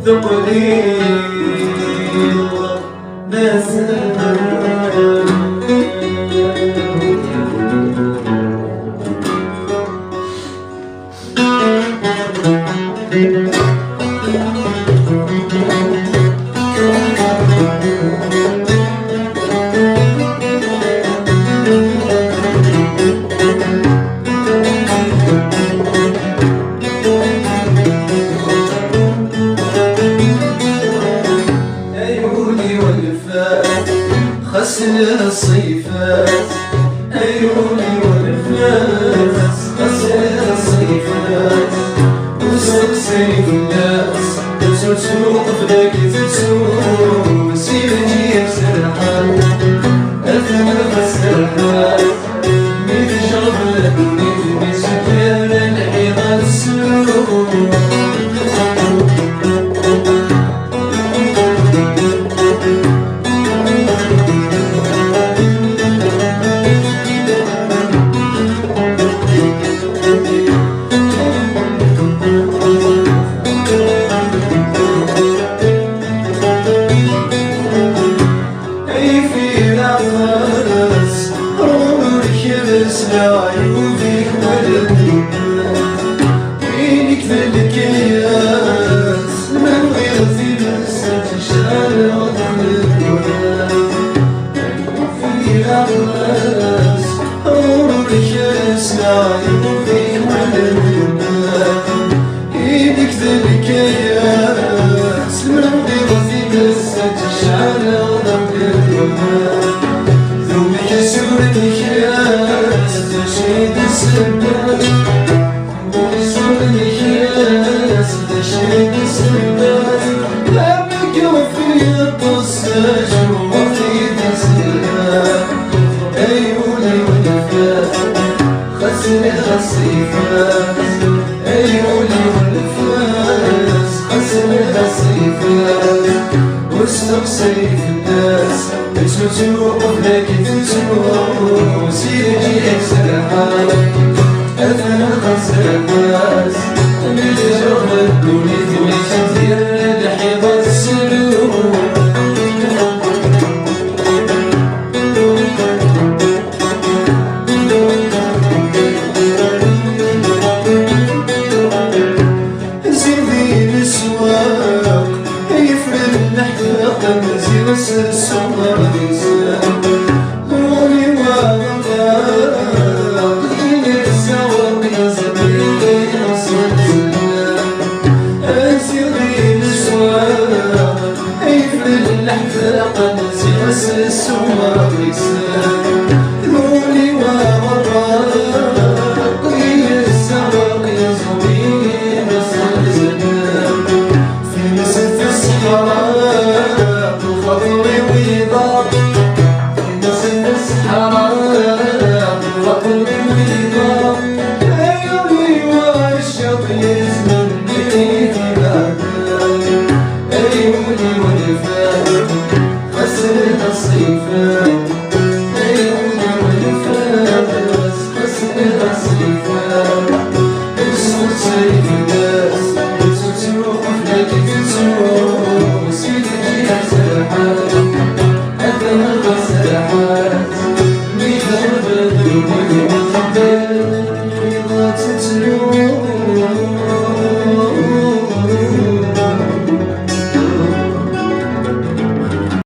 ثقلي غسل الصيفات عيوني والنفاس، غسل الصيفات وسط سيف الناس تسوق فداك تسوق سيرني بسرحان أثمر السرحان ميت جرب ميت سكر العظام السوق عيوبك ولدك وينك بالكياس من غير ثلث تشعل عظمك في عباس عمرك يسمع عيوبك ولدك وينك بالكياس من غير ثلث تشعل عظمك ذوبك سورة الكياس تشهد السبات وصول الكياس تشهد السبات لا بكوفي الطساج وفي تسلات عيوني والنفاس غسل الصيفات عيوني والنفاس غسل الصيفات وسط سيف الناس تسوق فداك تسوق سيرجي سرحان أثنى غسل الناس من جرب الدنيا ويسير لحظة السلوك زيدي الأسواق يفرد الأحلاق مزيد السمر الإنسان هوني وغطاق إلي السواق يزدي الصلصال أزيدي الأسواق يفرد الأحلاق مزيد السمر الإنسان هوني وغطاق إلي السواق يزدي الصلصال في مسجد الصحراء وخطري ويضاق في مسجد الصحراء وخطري ويضاق عيوني والشط يزمني في بعدك عيوني والنفاق غسل الصيفات